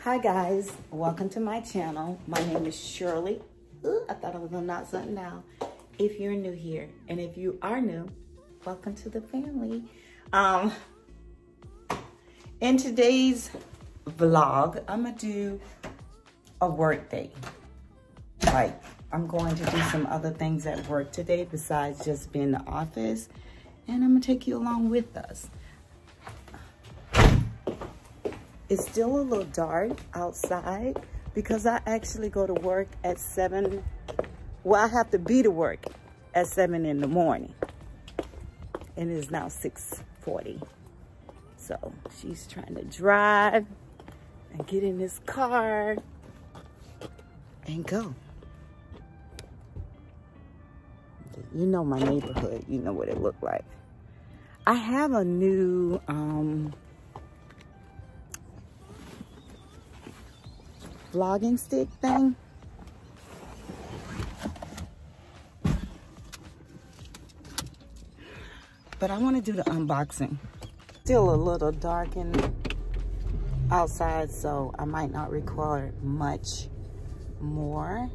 Hi guys, welcome to my channel. My name is Shirley. Ooh, I thought I was gonna knock something down. If you're new here, and if you are new, welcome to the family. In today's vlog, I'm gonna do a work day. Like, I'm going to do some other things at work today besides just being in the office, and I'm gonna take you along with us. It's still a little dark outside because I actually go to work at 7. Well, I have to be to work at 7 in the morning. And it is now 6:40. So she's trying to drive and get in this car and go. You know my neighborhood. You know what it looked like. I have a new vlogging stick thing. But I want to do the unboxing. Still a little dark outside, so I might not record much more.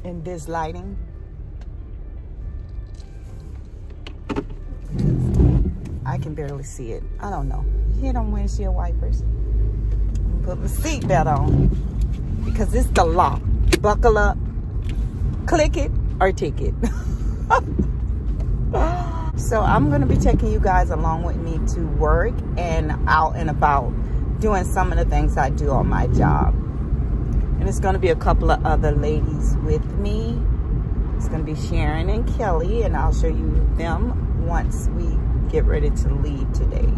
In this lighting. I can barely see it. I don't know. You hear them windshield wipers? Put my seatbelt on because it's the law. Buckle up, click it, or ticket. So I'm going to be taking you guys along with me to work and out and about doing some of the things I do on my job. And it's going to be a couple of other ladies with me. It's going to be Sharon and Kelly, and I'll show you them once we get ready to leave today.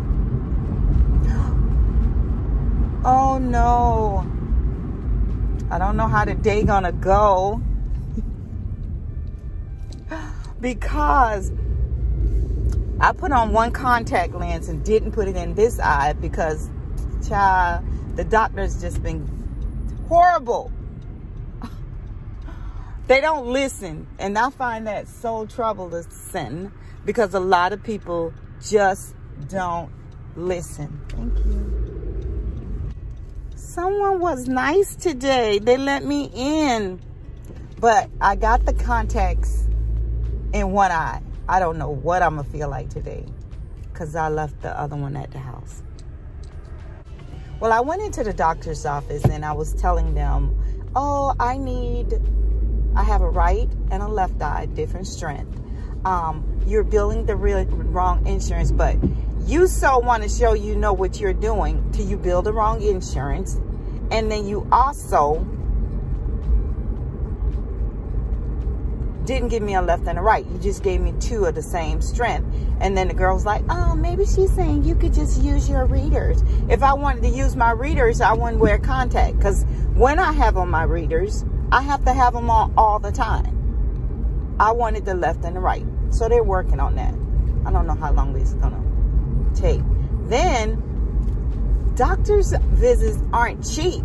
Oh no, I don't know how the day gonna go because I put on one contact lens and didn't put it in this eye because, child, the doctor's just been horrible. They don't listen, and I find that so troublesome because a lot of people just don't listen. Thank you. Someone was nice today. They let me in, but I got the contacts in one eye. I don't know what I'm gonna feel like today because I left the other one at the house. Well, I went into the doctor's office and I was telling them, oh, I have a right and a left eye, different strength. You're billing the wrong insurance, but you so want to show you know what you're doing till you bill the wrong insurance. And then you also didn't give me a left and a right. You just gave me two of the same strength. And then the girl's like, oh, maybe she's saying you could just use your readers. If I wanted to use my readers, I wouldn't wear contact. Because when I have on my readers, I have to have them on all the time. I wanted the left and the right. So they're working on that. I don't know how long this is gonna take. Then, doctor's visits aren't cheap.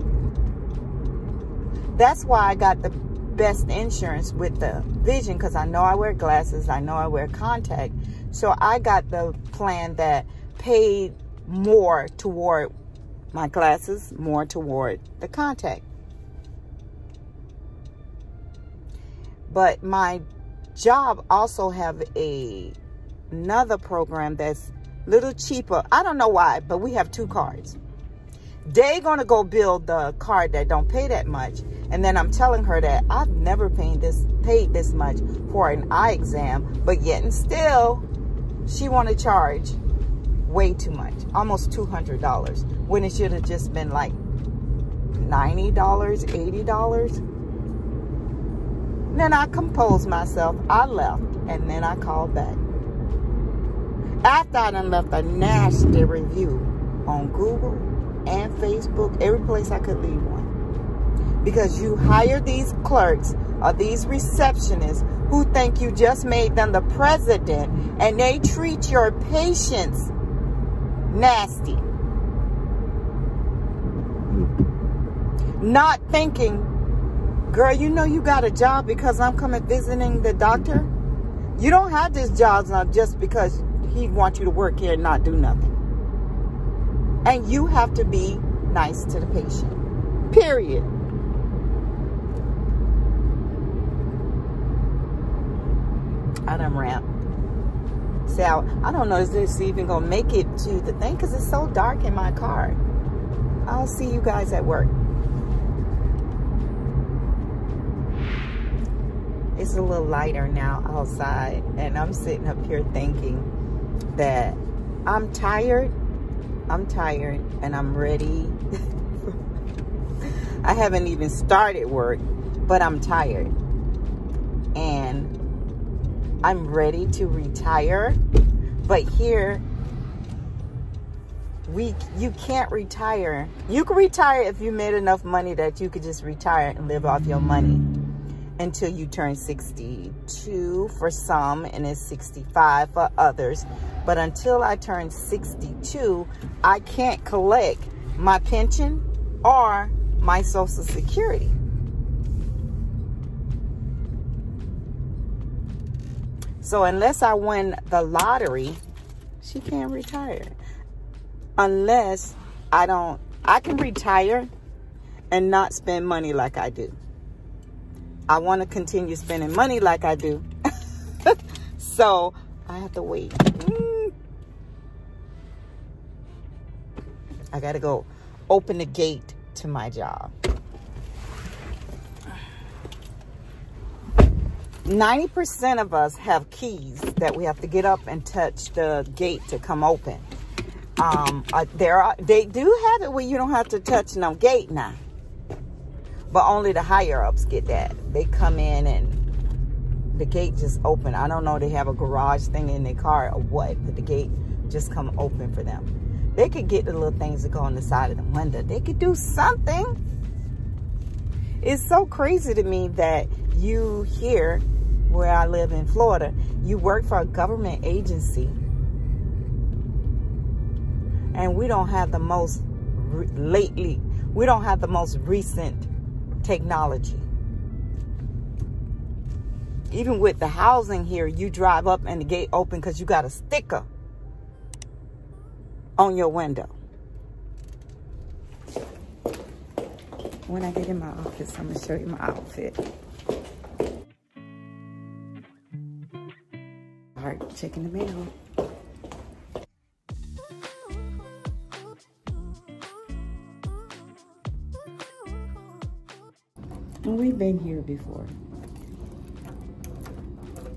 That's why I got the best insurance with the vision, because I know I wear glasses, I know I wear contact. So I got the plan that paid more toward my glasses, more toward the contact. But my job also have another program that's a little cheaper. I don't know why, but we have two cards. They gonna go build the card that don't pay that much, and then I'm telling her that I've never paid this much for an eye exam, but yet and still she want to charge way too much, almost $200, when it should have just been like $90, $80. Then I composed myself, I left, and then I called back. After I done left a nasty review on Google and Facebook, every place I could leave one. Because you hire these clerks or these receptionists who think you just made them the president, and they treat your patients nasty. Not thinking, girl, you know you got a job because I'm coming visiting the doctor? You don't have this job now just because he wants you to work here and not do nothing. And you have to be nice to the patient. Period. I done rant. See, I don't know if this even going to make it to the thing because it's so dark in my car. I'll see you guys at work. It's a little lighter now outside, and I'm sitting up here thinking that I'm tired, and I'm ready. I haven't even started work, but I'm tired, and I'm ready to retire. But here, you can't retire. You can retire if you made enough money that you could just retire and live off your money until you turn 62 for some, and it's 65 for others. But until I turn 62, I can't collect my pension or my Social Security. So unless I win the lottery, she can't retire. Unless I can retire and not spend money like I do. I want to continue spending money like I do. So I have to wait. I got to go open the gate to my job. 90% of us have keys that we have to get up and touch the gate to come open. They do have it where you don't have to touch no gate now. But only the higher ups get that. They come in and the gate just open. I don't know, they have a garage thing in their car or what, but the gate just come open for them. They could get the little things that go on the side of the window. They could do something. It's so crazy to me that you here, where I live in Florida, you work for a government agency, and we don't have the most recent technology. Even with the housing here, you drive up and the gate open because you got a sticker on your window. When I get in my office, I'm going to show you my outfit. All right, checking the mail. And we've been here before.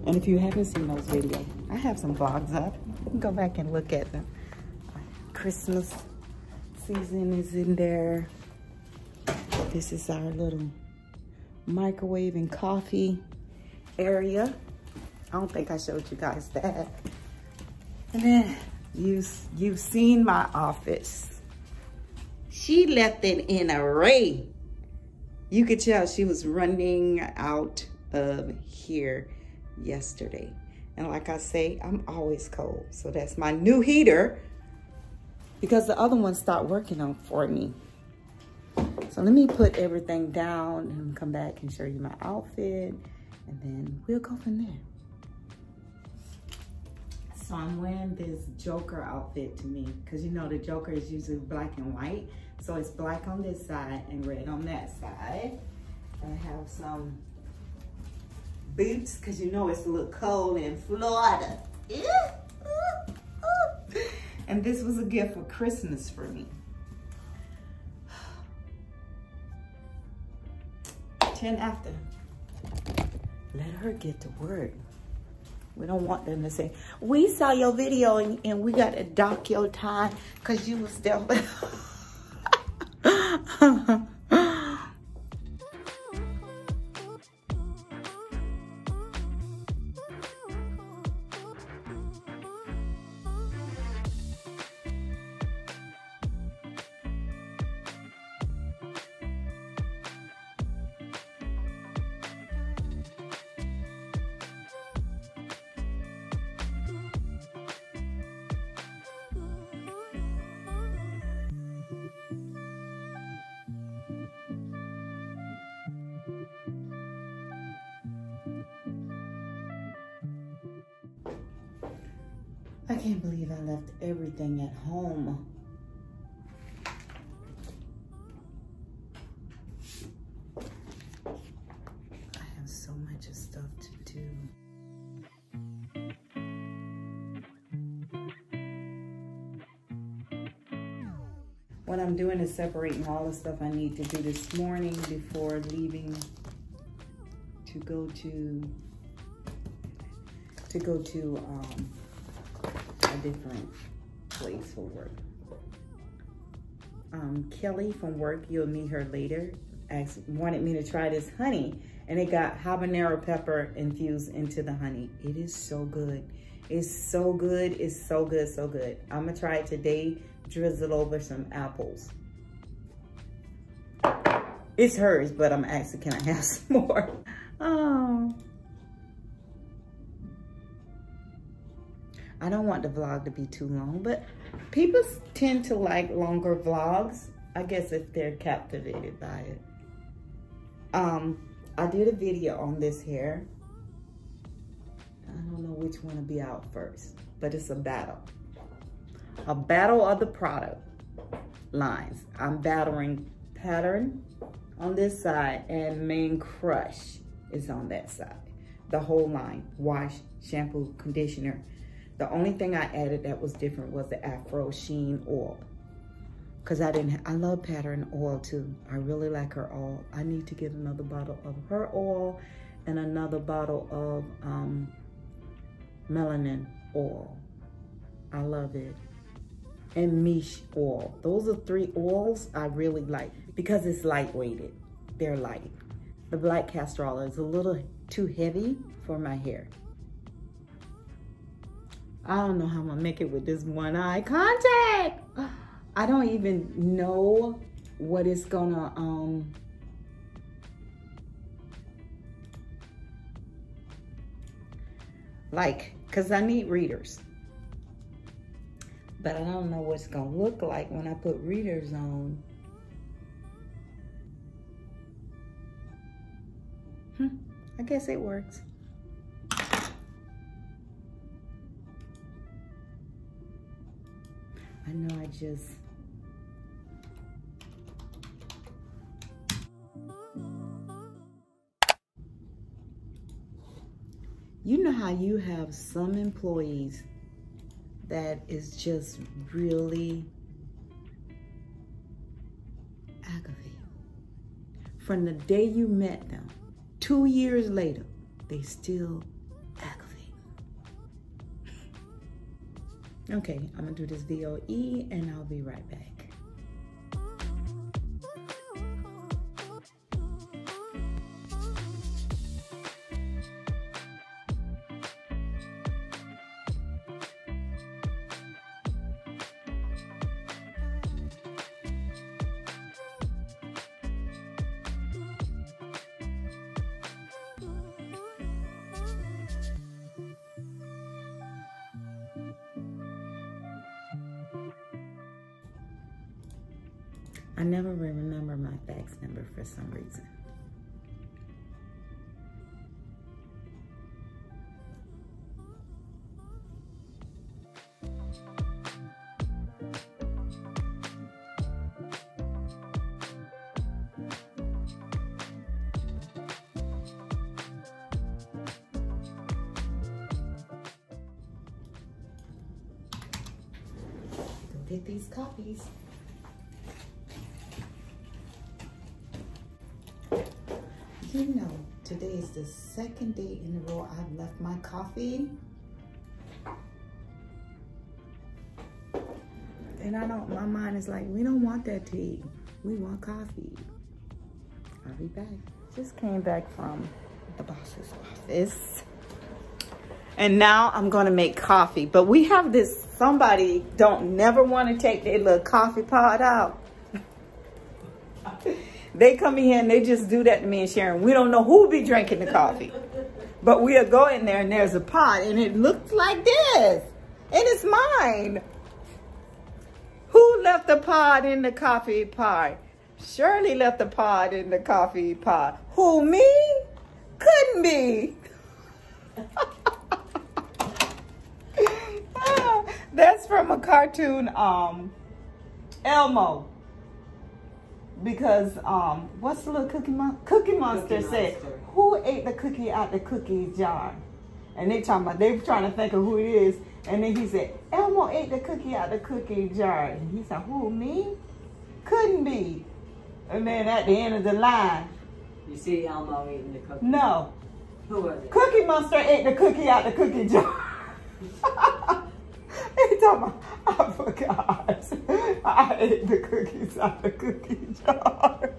And if you haven't seen those videos, I have some vlogs up. You can go back and look at them. Christmas season is in there. This is our little microwave and coffee area. I don't think I showed you guys that. And then you've seen my office. She left it in an array. You could tell she was running out of here yesterday. And like I say, I'm always cold. So that's my new heater because the other one stopped working on for me. So let me put everything down and come back and show you my outfit. And then we'll go from there. So I'm wearing this Joker outfit to me because you know the Joker is usually black and white. So it's black on this side and red on that side. I have some boots because you know it's a little cold in Florida. And this was a gift for Christmas for me. 10 after. Let her get to work. We don't want them to say, we saw your video and we got to dock your time because you was still. I can't believe I left everything at home. I have so much stuff to do. What I'm doing is separating all the stuff I need to do this morning before leaving to go to a different place for work. Kelly from work, you'll meet her later, wanted me to try this honey, and it got habanero pepper infused into the honey. It is so good. It's so good. It's so good, so good. I'm gonna try it today, drizzle over some apples. It's hers, but I'm asking, can I have some more? Oh. I don't want the vlog to be too long, but people tend to like longer vlogs, I guess, if they're captivated by it. I did a video on this hair. I don't know which one will be out first, but it's a battle. A battle of the product lines. I'm battling Pattern on this side and Main Crush is on that side. The whole line, wash, shampoo, conditioner. The only thing I added that was different was the Afro Sheen oil. Cause I love Pattern oil too. I really like her oil. I need to get another bottle of her oil and another bottle of melanin oil. I love it. And Mish oil. Those are 3 oils I really like because it's lightweighted. They're light. The black castor oil is a little too heavy for my hair. I don't know how I'm gonna make it with this one eye contact. I don't even know what it's gonna, cause I need readers. But I don't know what it's gonna look like when I put readers on. I guess it works. I know I just... You know how you have some employees that is just really aggravating. From the day you met them, 2 years later, they still aggravate. Okay, I'm gonna do this VOE and I'll be right back. I never remember my fax number for some reason. Go get these copies. You know, today is the second day in a row I've left my coffee. And my mind is like, we don't want that tea. We want coffee. I'll be back. Just came back from the boss's office. And now I'm gonna make coffee. But we have this, somebody don't never wanna take their little coffee pot out. They come in here and they just do that to me and Sharon. We don't know who be drinking the coffee. But we'll go in there and there's a pot and it looks like this. And it's mine. Who left the pot in the coffee pot? Shirley left the pot in the coffee pot. Who, me? Couldn't be. That's from a cartoon, Elmo. Because what's the little Cookie Monster said? Who ate the cookie out the cookie jar? And they trying to think of who it is. And then he said, Elmo ate the cookie out the cookie jar. And he said, who, me? Couldn't be. And then at the end of the line, you see Elmo eating the cookie? No. Who was it? Cookie Monster ate the cookie out the cookie jar. He talking about, I forgot. I ate the cookies out the cookie jar.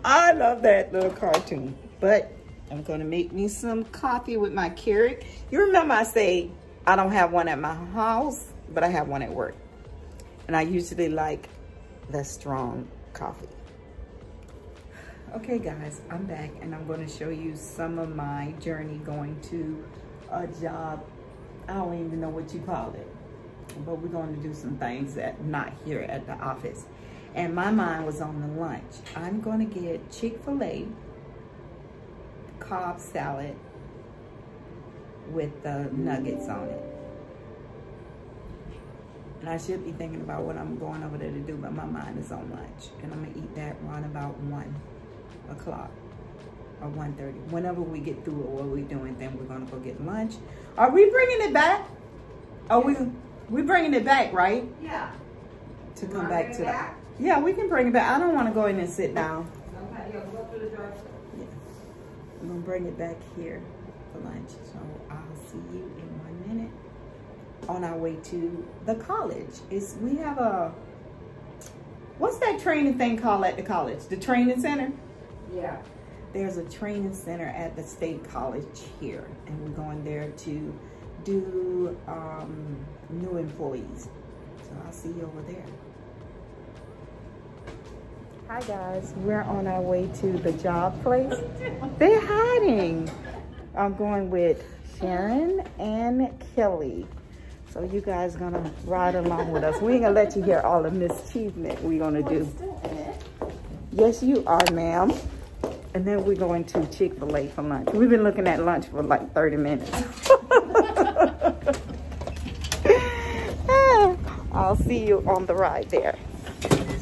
I love that little cartoon. But I'm going to make me some coffee with my Keurig. You remember I say I don't have one at my house, but I have one at work. And I usually like the strong coffee. Okay guys, I'm back and I'm going to show you some of my journey going to a job. I don't even know what you call it, but we're going to do some things that not here at the office. And my mind was on the lunch. I'm going to get Chick-fil-A Cobb salad with the nuggets on it. And I should be thinking about what I'm going over there to do, but my mind is on lunch. And I'm going to eat that around about 1 o'clock or 1:30. Whenever we get through with what we're doing, then we're going to go get lunch. Are we bringing it back? Are we bringing it back, right? Yeah. To come back to that. Yeah, we can bring it back. I don't want to go in and sit down. Okay, you'll go through the door. Yeah. I'm going to bring it back here for lunch. So I'll see you in 1 minute. On our way to the college. We have a, what's that training thing called at the college? The training center? Yeah. There's a training center at the state college here, and we're going there to do new employees. So I'll see you over there. Hi guys, we're on our way to the job place. They're hiding. I'm going with Sharon and Kelly. So you guys gonna ride along with us. We ain't gonna let you hear all the mischievement we're gonna do. Yes, you are, ma'am. And then we're going to Chick-fil-A for lunch. We've been looking at lunch for like 30 minutes. I'll see you on the ride there.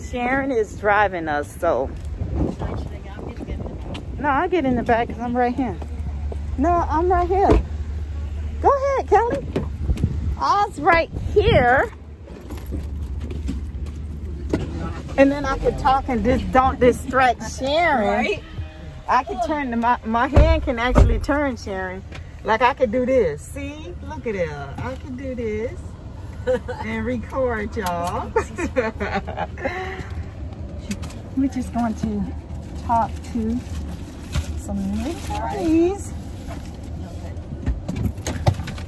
Sharon is driving us, so. No, I'll get in the back because I'm right here. No, I'm right here. Go ahead, Kelly. I was right here. And then I could talk and just don't distract Sharon. Right? I could turn, my hand can actually turn, Sharon. Like I could do this. See? Look at her. I could do this and record y'all. We're just going to talk to some employees.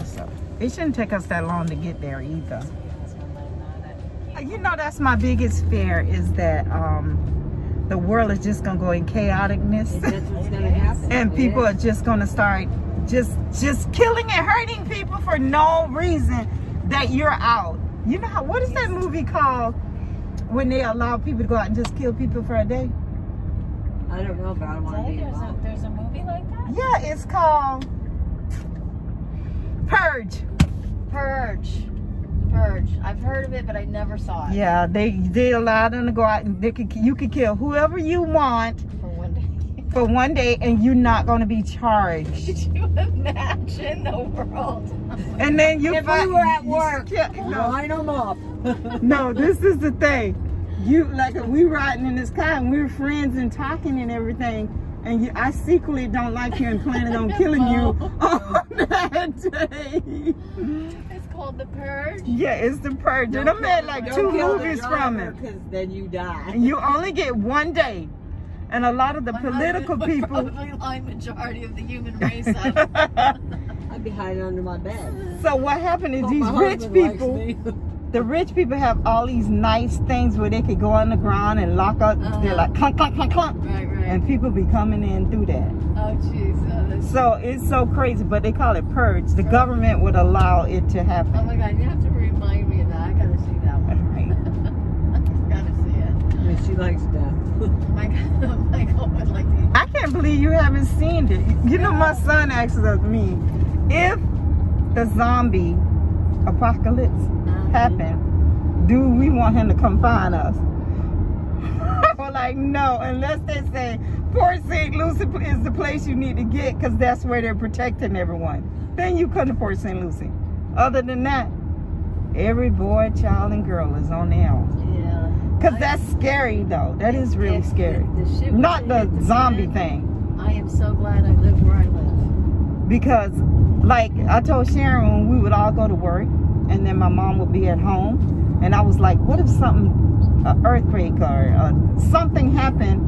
So it shouldn't take us that long to get there either. You know, that's my biggest fear is that the world is just gonna go in chaoticness, and people are just gonna start just killing and hurting people for no reason. That you're out. You know what is that movie called when they allow people to go out and just kill people for a day? I don't know, but I don't want to be involved. There's a movie like that? Yeah, it's called Purge. Purge. I've heard of it, but I never saw it. Yeah, they allow them to go out and you could kill whoever you want For 1 day. For 1 day, and you're not going to be charged. Could you imagine the world? And then you if we were at work, no, line them up. no, this is the thing. You like we riding in this car and we were friends and talking and everything. And I secretly don't like you and planning on killing you on that day. It's called The Purge? Yeah, it's The Purge. And I made like 2 movies from it. Because then you die. And you only get 1 day. And a lot of the political people... probably like majority of the human race. I'd be hiding under my bed. So what happened is these rich people... The rich people have all these nice things where they could go on the ground and lock up. They're like clunk, clunk, clunk, clunk. Right. And people be coming in through that. Oh, jeez. So it's so crazy, but they call it purge. The government would allow it to happen. Oh my God, you have to remind me of that. I gotta see that one. Right. I gotta see it. I mean, she likes death. Michael would like to. I can't believe you haven't seen it. You know, my son asks me if the zombie apocalypse happen, do we want him to come find us? We're like, no, unless they say Port St. Lucie is the place you need to get because that's where they're protecting everyone. Then you come to Port St. Lucie. Other than that, every boy, child, and girl is on their own. Yeah. Because that's scary, though. That is really scary. Not the zombie thing. I am so glad I live where I live. Because, like I told Sharon, when we would all go to work, and then my mom would be at home, and I was like, what if an earthquake or something happened,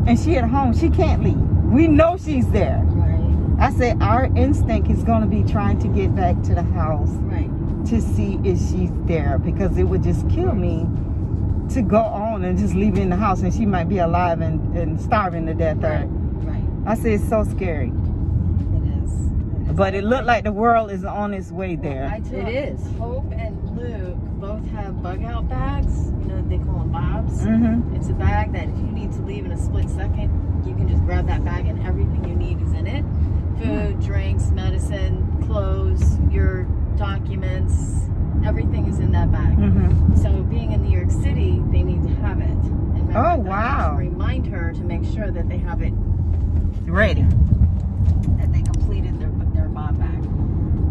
and she at home, she can't leave. We know she's there. Right. I said, our instinct is going to be trying to get back to the house. Right. To see if she's there, because it would just kill me to go on and just leave her in the house and she might be alive and starving to death. Right. Right. I said, it's so scary. It is. But it looked like the world is on its way there. It is. Hope and Luke both have bug out bags. You know, they call them bobs. Mm-hmm. It's a bag that if you need to leave in a split second, you can just grab that bag and everything you need is in it. Food, drinks, medicine, clothes, your documents, everything is in that bag. Mm-hmm. So being in New York City, they need to have it. And Oh, wow. To remind her to make sure that they have it Ready. that they completed their bond bag.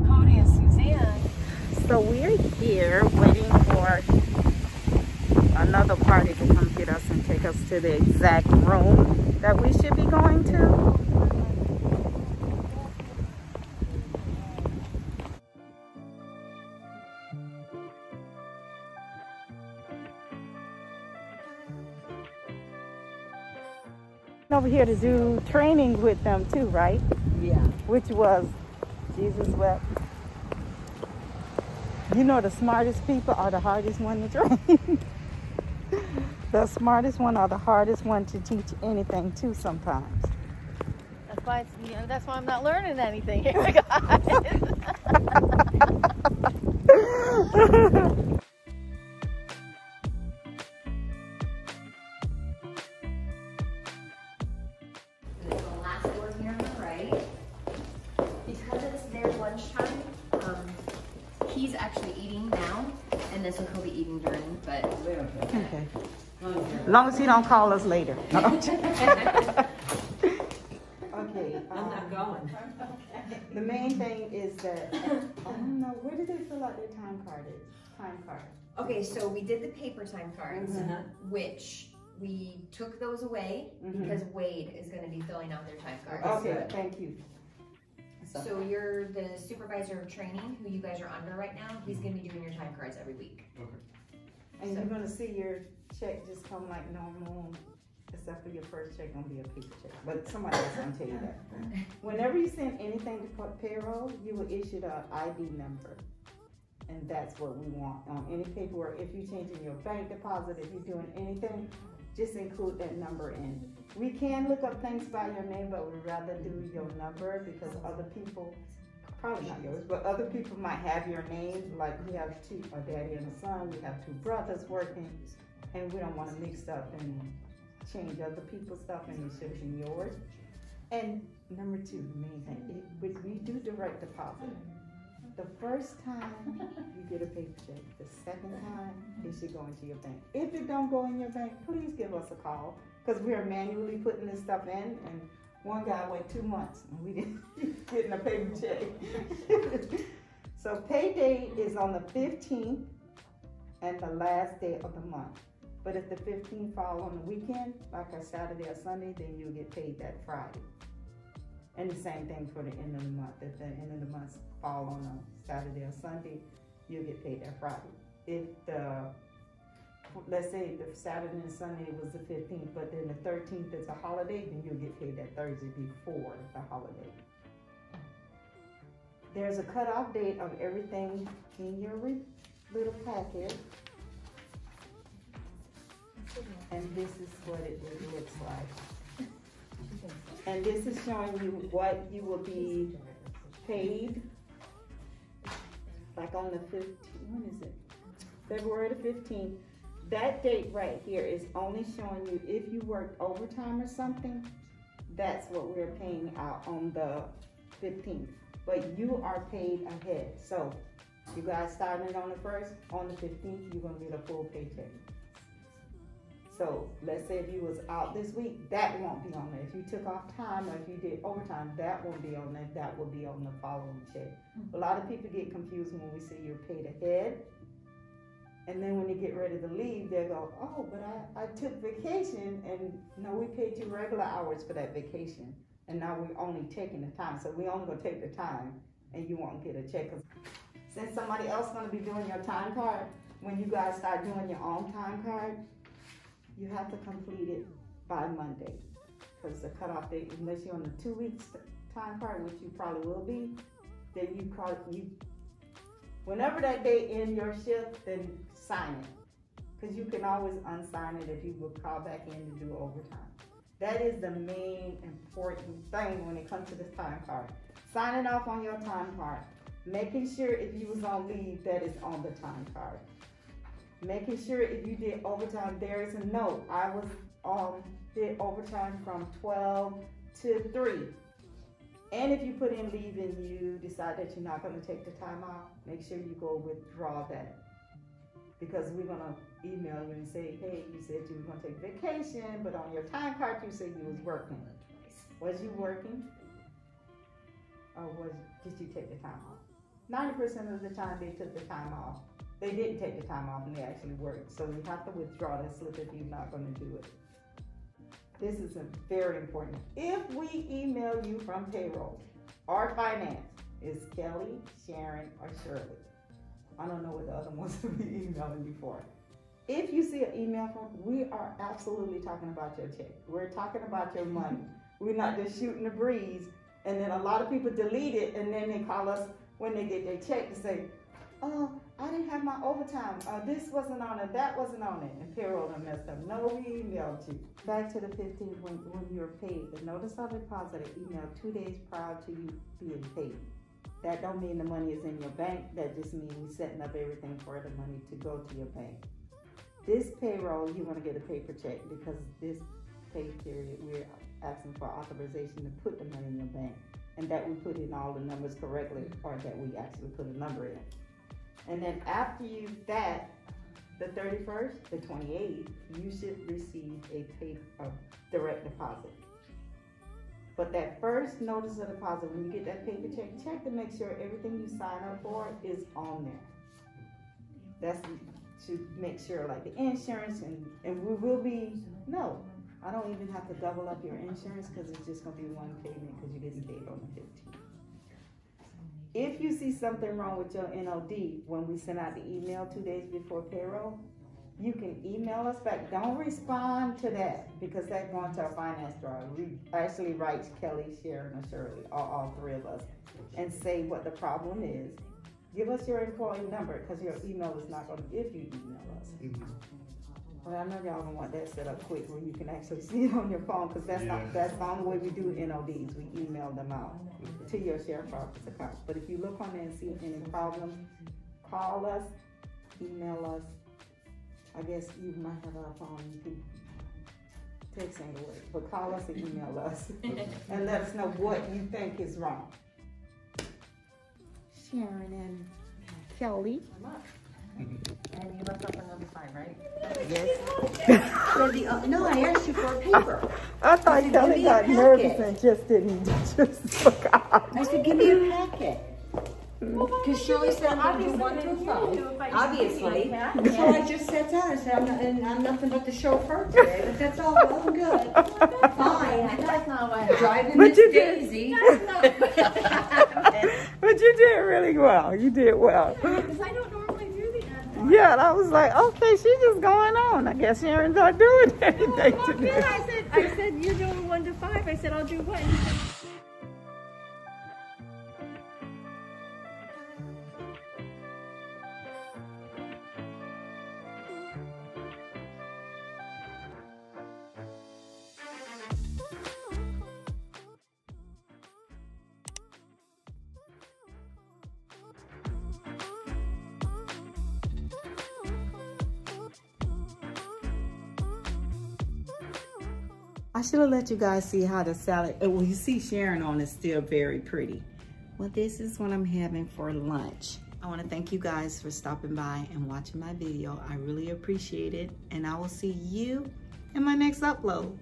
Cody and Suzanne. So we're here waiting for another party to come get us and take us to the exact room that we should be going to. Over here to do training with them too, right? Yeah. Which was Jesus wept. You know, the smartest people are the hardest one to train. The smartest one are the hardest one to teach anything to sometimes. That's why that's why I'm not learning anything here, guys. He's actually eating now, and this one he'll be eating during, but... Okay. As long as he don't call us later. Okay. I'm not going. The main thing is that, I don't know, where do they fill out their time card? Okay, so we did the paper time cards, Mm-hmm. which we took those away because Wade is going to be filling out their time cards. Okay, thank you. So you're the supervisor of training, who you guys are under right now. He's going to be doing your time cards every week. Okay. And you're going to see your check just come like normal, except for your first check going to be a paper check. But somebody else going to tell you that. Whenever you send anything to payroll, you will issue the ID number. And that's what we want on any paperwork. If you're changing your bank deposit, if you're doing anything, just include that number in. We can look up things by your name, but we'd rather do your number because other people, probably not yours, but other people might have your name. Like we have a daddy and a son, we have two brothers working, and we don't want to mix up and change other people's stuff and it should be yours. And number two, the main thing, we do direct deposit. The first time you get a paper check, the second time it should go into your bank. If it don't go in your bank, please give us a call because we are manually putting this stuff in. And one guy went 2 months and we didn't get a paper check. So pay date is on the 15th and the last day of the month. But if the 15th fall on the weekend, like a Saturday or Sunday, then you'll get paid that Friday. And the same thing for the end of the month. If the end of the month fall on a Saturday or Sunday, you'll get paid that Friday. If let's say the Saturday and Sunday was the 15th, but then the 13th is a holiday, then you'll get paid that Thursday before the holiday. There's a cutoff date of everything in your little packet. And this is what it looks like. And this is showing you what you will be paid. Like on the 15th, when is it? February the 15th. That date right here is only showing you if you worked overtime or something, that's what we're paying out on the 15th. But you are paid ahead. So You guys starting it on the 1st, on the 15th, you're gonna get a full paycheck. So let's say if you was out this week, that won't be on there. If you took off time or if you did overtime, that won't be on there. That will be on the following check. A lot of people get confused when we say you're paid ahead. And then when they get ready to leave, they go, oh, but I took vacation, and no, we paid you regular hours for that vacation. And now we're only taking the time. So we only gonna take the time and you won't get a check. Since somebody else gonna be doing your time card, when you guys start doing your own time card, you have to complete it by Monday, because the cutoff date, unless you're on the 2 weeks time card, which you probably will be, then whenever that day in your shift, then sign it, because you can always unsign it if you will call back in to do overtime. That is the main important thing when it comes to this time card. Signing off on your time card, making sure if you was on leave that is on the time card. Making sure if you did overtime, there is a note. I did overtime from 12 to 3. And if you put in leave and you decide that you're not going to take the time off, make sure you go withdraw that. Because we're going to email you and say, hey, you said you were going to take vacation, but on your time card you said you was working. Was you working? Or did you take the time off? 90% of the time they took the time off. They didn't take the time off and they actually worked. So you have to withdraw that slip if you're not going to do it. This is very important. If we email you from payroll or finance, it's Kelly, Sharon, or Shirley. I don't know what the other ones will be emailing you for. If you see an email from, we are absolutely talking about your check. We're talking about your money. We're not just shooting the breeze. And then a lot of people delete it and then they call us when they get their check to say, oh, I didn't have my overtime. This wasn't on it, that wasn't on it. And payroll done messed up. No, we emailed you. Back to the 15th when you're paid. The notice of deposit is emailed 2 days prior to you being paid. That don't mean the money is in your bank. That just means we're setting up everything for the money to go to your bank. This payroll, you want to get a paper check because this pay period, we're asking for authorization to put the money in your bank. And that we put in all the numbers correctly, or that we actually put a number in. And then after that, the 31st, the 28th, you should receive a direct deposit. But that first notice of deposit, when you get that paper check, check to make sure everything you sign up for is on there. That's to make sure, like the insurance, and we will be, no, I don't even have to double up your insurance because it's just going to be one payment because you didn't pay it on the 15th. If you see something wrong with your NOD, when we send out the email 2 days before payroll, you can email us back. Don't respond to that because that's going to our finance drawer. We actually write Kelly, Sharon, or Shirley, or all three of us, and say what the problem is. Give us your employee number because your email is not going to, if you email us. Well, I know y'all don't want that set up quick where you can actually see it on your phone because that's the only way we do NODs. We email them out to your sheriff's office account. But if you look on there and see any problems, call us, email us. I guess you might have our phone. You can text ain't work, but call us and email us and let us know what you think is wrong. Sharon and Kelly. And you left off on number 5, right? Yes. No, I asked you for a paper. I thought Kelly got nervous and just didn't forgot. I said, give me a packet. Because Shirley said I'm going to do 1 through 5. Obviously. So I just sat down and said, I'm nothing but the chauffeur today, but that's all well and good. Fine. That's not what I'm driving Miss Daisy. But you did really well. You did well. Because I don't normally do the end. Yeah, and I was like, okay, she's just going on. I guess Sharon's not doing anything today. I said, you're doing 1 to 5. I said, I'll do 1. I should have let you guys see how the salad, well, you see Sharon on is still very pretty. Well, this is what I'm having for lunch. I want to thank you guys for stopping by and watching my video. I really appreciate it. And I will see you in my next upload.